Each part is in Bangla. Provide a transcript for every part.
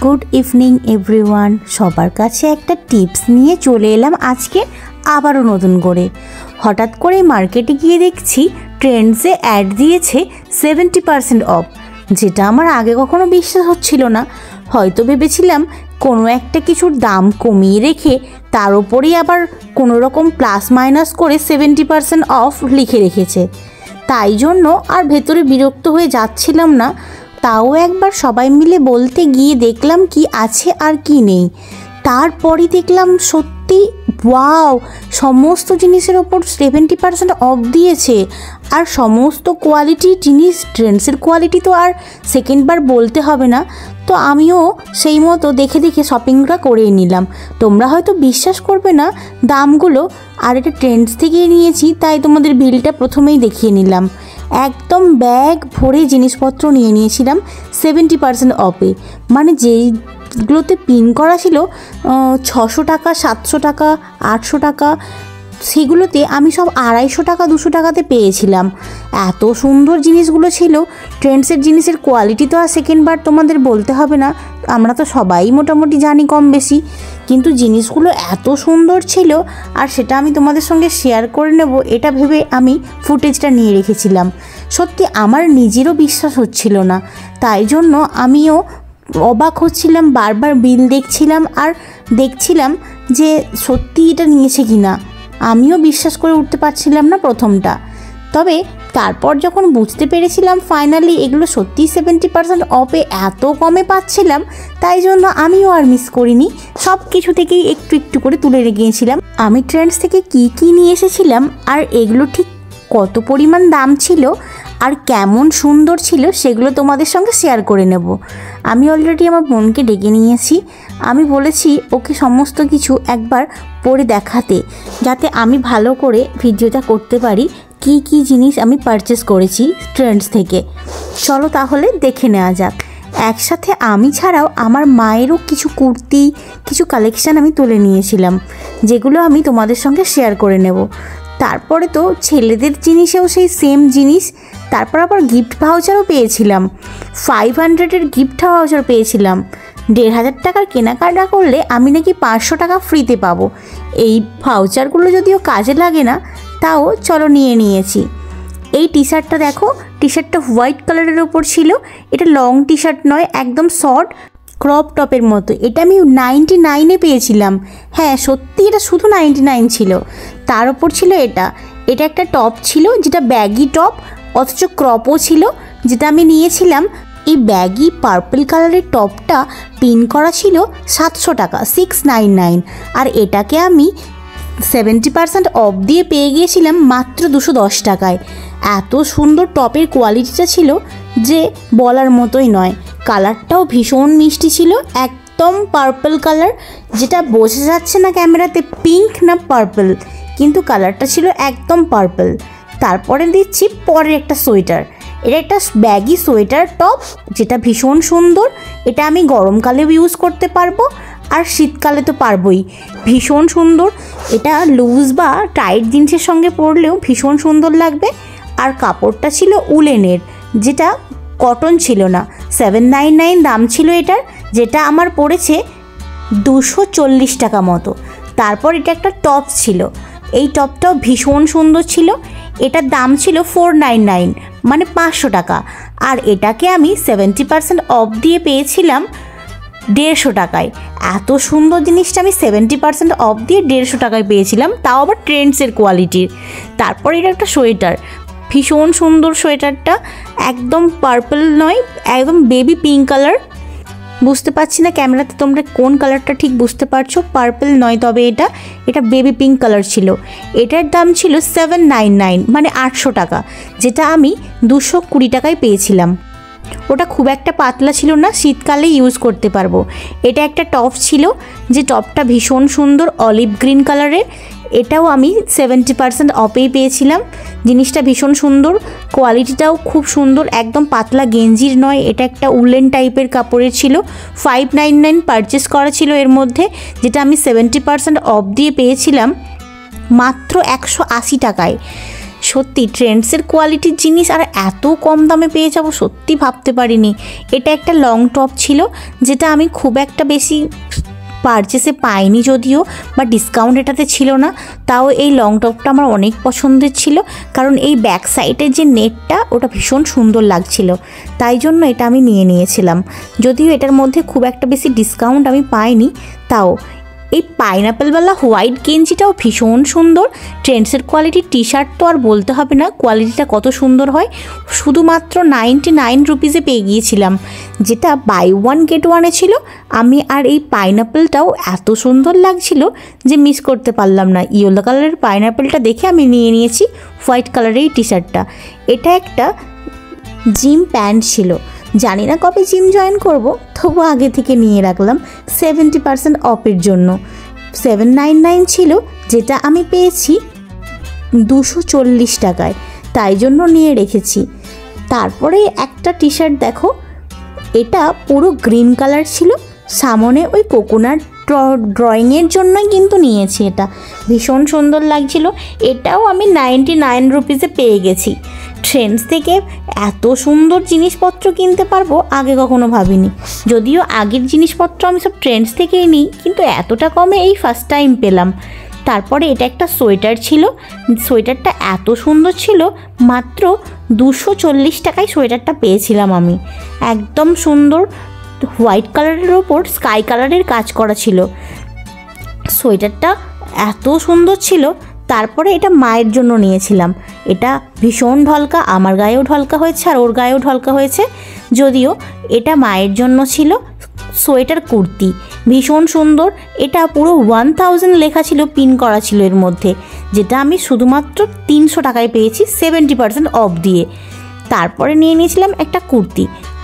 गुड इवनिंग एवरीवन सबार काछे एकटा टिप्स निये चले एलाम आजके आबारो नतुन करे। हठात् करे मार्केटे गिये देखछि ट्रेंड्से एड दिएछे 70% अफ, जेटा आमार आगे कखनो विश्वास हच्छिलो ना। हयतो भेबेछिलाम कोनो एकटा किछुर दाम कमिये रेखे तार उपरेई आबार कोनो रकम प्लास माइनास करे 70% अफ लिखे रेखेछे, ताई जोन्नो आर भेतरे बिरक्त हये जाच्छिलाम ना। ताओ एकबार सबाई मिले बोलते गिये देखलाम कि आछे आर कि नेई। तारपरे देखलाम सत्यि वाओ समस्त जिनिसेर ओपर 70% अफ दिएछे और समस्त क्वालिटी जिनिस ट्रेंड्सेर क्वालिटी तो आर सेकेंड बार बोलते हबे ना। तो आमिओ सेई मतो देखे देखे शपिंगटा करे निलाम। तोमरा हयतो विश्वास करबे ना दामगुलो, और एटा ट्रेंड्स थेके नियेछि ताई तोमादेर बिलटा प्रथमेई देखिए निलाम। एकदम बैग भरे जिनिसपत्र निये नियेछिलाम 70% अफे, माने जेइगुलोते पिन करा छिलो 600 टाका 700 टाका 800 टाका सेगुलोते आमी सब 250 टाका 200 टाकाते पेयेछिलाम। एत सुंदर जिनिसगुलो छिलो। ट्रेंड्सेर जिनिसेर क्वालिटी तो आर सेकेंड बार तोमादेर बोलते हबे ना, आमरा तो सबाई मोटामुटी जानी कम बेशी, किन्तु जिनिसगुलो एत सुंदर छिलो और सेटा आमी तोमादेर संगे शेयर करे नेब एटा भेबे आमी फुटेजटा निये रेखेछिलाम। सत्यि आमार निजेरो विश्वास हच्छिलो ना, ताई जोन्नो आमिओ अबाक हच्छिलाम, बार बार बिल देखछिलाम और देखछिलाम जे सत्यि एटा नियेछे किना। आमिओ विश्वास करे उठते पारछिलाम ना प्रथमटा। तबे तारपर जखन बुझते पेरेछिलाम फाइनाली एगुलो सत्यि 70% अफे एत कमे पाচ্ছিলাম, ताई जोन्नो आमिओ आर मिस करिनी, सब किछु थेकेई एकटु एकटु करे तुले रेखेछिलाम। आमी ट्रेंड्स थेके की निये एसेछिलाम और एगुलो ठीक कत परिमाण दाम छिलो और केमन सुंदर छिलो सेगुलो तोमादेर संगे शेयर करे नेब। आमी अलरेडी आमार बोनके डेके नियेछि, आमी बोलेछि ओके समस्त किछु एकबार परे देखाते जाते आमी भालो करे भिडियोटा करते पारी की जिनिस आमी पारचेज करेछि ट्रेंड्स थेके। चलो ताहले देखे नेওয়া যাক। एकसाथे आमी छाड़ाओ आमार मायेरो किछु कुर्ती किछु कालेक्शन आमी तुले नियेछिलाम, जेगुलो आमी तोमादेर संगे शेयर करे नेब। तारपरे तो छेलेदेर जिनिसेও সেই सेम जिनिस। तारपर आबार गिफ्ट भाउचारও পেয়েছিলাম, 500 এর गिफ्ट भाउचार পেয়েছিলাম। 1500 টাকার কেনাকাটা করলে আমি নাকি 500 টাকা ফ্রিতে পাবো। এই ভাউচারগুলো যদিও কাজে লাগে না, তাও চলো নিয়ে নিয়েছি। এই টি শার্টটা দেখো, টি শার্টটা হোয়াইট কালারের উপর ছিল। এটা লং টি শার্ট নয়, একদম শর্ট ক্রপ টপের মতো। এটা আমি 99 এ পেয়েছিলাম। হ্যাঁ সত্যি এটা শুধু 99 ছিল। তার উপর ছিল এটা একটা টপ ছিল যেটা ব্যাগি টপ অথচ ক্রপও ছিল, যেটা আমি নিয়েছিলাম। এই ব্যাগি পার্পল কালারের টপটা পিন করা ছিল 700 টাকা 699, আর এটাকে আমি 70% অফ দিয়ে পেয়ে গিয়েছিলাম মাত্র 210 টাকায়। এত সুন্দর টপের কোয়ালিটিটা ছিল যে বলার মতোই নয়। কালারটাও ভীষণ মিষ্টি ছিল, একদম পার্পল কালার, যেটা বোঝা যাচ্ছে না ক্যামেরাতে পিঙ্ক না পার্পল, কিন্তু কালারটা ছিল একদম পার্পল। তারপরে দিচ্ছি পরের একটা সোয়েটার। এটা একটা ব্যাগি সোয়েটার টপ যেটা ভীষণ সুন্দর। এটা আমি গরমকালেও ইউজ করতে পারবো আর শীতকালে তো পারবোই। ভীষণ সুন্দর, এটা লুজ বা টাইট জিন্সের সঙ্গে পরলেও ভীষণ সুন্দর লাগবে। আর কাপড়টা ছিল উলেনের, যেটা কটন ছিল না। 799 দাম ছিল এটার, যেটা আমার পড়েছে 240 টাকা মতো। তারপর এটা একটা টপ ছিল, এই টপটাও ভীষণ সুন্দর ছিল। এটার দাম ছিল 499 মানে 500 টাকা, আর এটাকে আমি 70% অফ দিয়ে পেয়েছিলাম 150 টাকায়। এত সুন্দর জিনিসটা আমি 70% অফ দিয়ে 150 টাকায় পেয়েছিলাম, তাও আবার ট্রেন্ডসের কোয়ালিটির। তারপর এটা একটা সোয়েটার, ভীষণ সুন্দর সোয়েটারটা, একদম পার্পল নয়, একদম বেবি পিঙ্ক কালার। বুঝতে পারছি না ক্যামেরাতে তোমরা কোন কালারটা ঠিক বুঝতে পারছো, পার্পল নয়, তবে এটা বেবি পিঙ্ক কালার ছিল। এটার দাম ছিল 799 মানে 800 টাকা, যেটা আমি 220 টাকায় পেয়েছিলাম। ওটা খুব একটা পাতলা ছিল না, শীতকালে ইউজ করতে পারবো। এটা একটা টপ ছিল, যে টপটা ভীষণ সুন্দর অলিভ গ্রিন কালারের। এটাও আমি 70% অফেই পেয়েছিলাম। জিনিসটা ভীষণ সুন্দর, কোয়ালিটিটাও খুব সুন্দর, একদম পাতলা গেঞ্জির নয়, এটা একটা উলেন টাইপের কাপড়ের ছিল। 599 পারচেস করা ছিল এর মধ্যে, যেটা আমি 70% অফ দিয়ে পেয়েছিলাম মাত্র 180 টাকায়। সত্যি ট্রেন্ডসের কোয়ালিটির জিনিস আর এত কম দামে পেয়ে যাব সত্যি ভাবতে পারিনি। এটা একটা লং টপ ছিল, যেটা আমি খুব একটা বেশি পারচেসে পাইনি যদিও, বা ডিসকাউন্ট এটাতে ছিল না। তাও এই লং টপটা আমার অনেক পছন্দের ছিল, কারণ এই ব্যাক সাইডের যে নেটটা ওটা ভীষণ সুন্দর লাগছিল, তাই জন্য এটা আমি নিয়েছিলাম। যদিও এটার মধ্যে খুব একটা বেশি ডিসকাউন্ট আমি পাইনি, তাও এই পাইনাপেলওয়ালা হোয়াইট গেঞ্জিটাও ভীষণ সুন্দর। ট্রেন্ডসের কোয়ালিটির টি শার্ট তো আর বলতে হবে না, কোয়ালিটিটা কত সুন্দর হয়। শুধুমাত্র 99 রুপিসে পেয়ে গিয়েছিলাম, যেটা বাই ওয়ান গেট ওয়ানে ছিল। আমি আর এই পাইনাপেলটাও এত সুন্দর লাগছিল যে মিস করতে পারলাম না। ইয়েলো কালারের পাইনাপেলটা দেখে আমি নিয়েছি হোয়াইট কালারের এই টি শার্টটা। এটা একটা জিম প্যান্ট ছিল, জানি না কবে জিম জয়েন করব, তবু আগে থেকে নিয়ে রাখলাম 70% অফের জন্য। 799 ছিল, যেটা আমি পেয়েছি 240 টাকায়, তাই জন্য নিয়ে রেখেছি। তারপরে একটা টি শার্ট দেখো, এটা পুরো গ্রিন কালার ছিল, সামনে ওই কোকোনাট ড্রয়িংয়ের জন্যই কিন্তু নিয়েছি। এটা ভীষণ সুন্দর লাগছিল। এটাও আমি 99 রুপিসে পেয়ে গেছি। ট্রেন্ডস থেকে এত সুন্দর জিনিসপত্র কিনতে পারবো আগে কখনো ভাবিনি। যদিও আগের জিনিসপত্র আমি সব ট্রেন্ডস থেকেই নিই, কিন্তু এতটা কমে এই ফার্স্ট টাইম পেলাম। তারপরে এটা একটা সোয়েটার ছিল, সোয়েটারটা এত সুন্দর ছিল, মাত্র 240 টাকায় সোয়েটারটা পেয়েছিলাম আমি। একদম সুন্দর হোয়াইট কালারের ওপর স্কাই কালারের কাজ করা ছিল, সোয়েটারটা এত সুন্দর ছিল। তারপরে এটা মায়ের জন্য নিয়েছিলাম। এটা ভীষণ ঢলকা, আমার গায়েও ঢলকা হয়েছে আর ওর গায়েও ঢলকা হয়েছে। যদিও এটা মায়ের জন্য ছিল সোয়েটার কুর্তি, ভীষণ সুন্দর। এটা পুরো 1000 লেখা ছিল, পিন করা ছিল এর মধ্যে, যেটা আমি শুধুমাত্র 300 টাকায় পেয়েছি 70% অফ দিয়ে। তারপরে নিয়েছিলাম একটা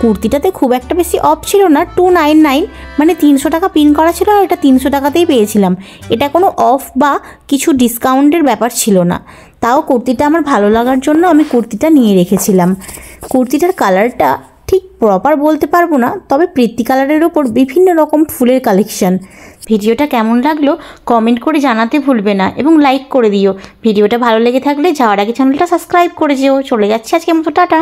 কুর্তিটাতে খুব একটা বেশি অফ ছিল না, 299, মানে 300 টাকা পিন করা ছিল, আর এটা 300 টাকাতেই পেয়েছিলাম। এটা কোনো অফ বা কিছু ডিসকাউন্টের ব্যাপার ছিল না। তাও কুর্তিটা আমার ভালো লাগার জন্য আমি কুর্তিটা নিয়ে রেখেছিলাম। কুর্তিটার কালারটা ঠিক প্রপার বলতে পারবো না, তবে প্রীতি কালারের ওপর বিভিন্ন রকম ফুলের কালেকশন। ভিডিওটা কেমন লাগলো কমেন্ট করে জানাতে ভুলবে না, এবং লাইক করে দিও। ভিডিওটা ভালো লেগে থাকলে যাওয়ার আগে চ্যানেলটা সাবস্ক্রাইব করে যেও। চলে যাচ্ছে আজকে মতো, টাটা।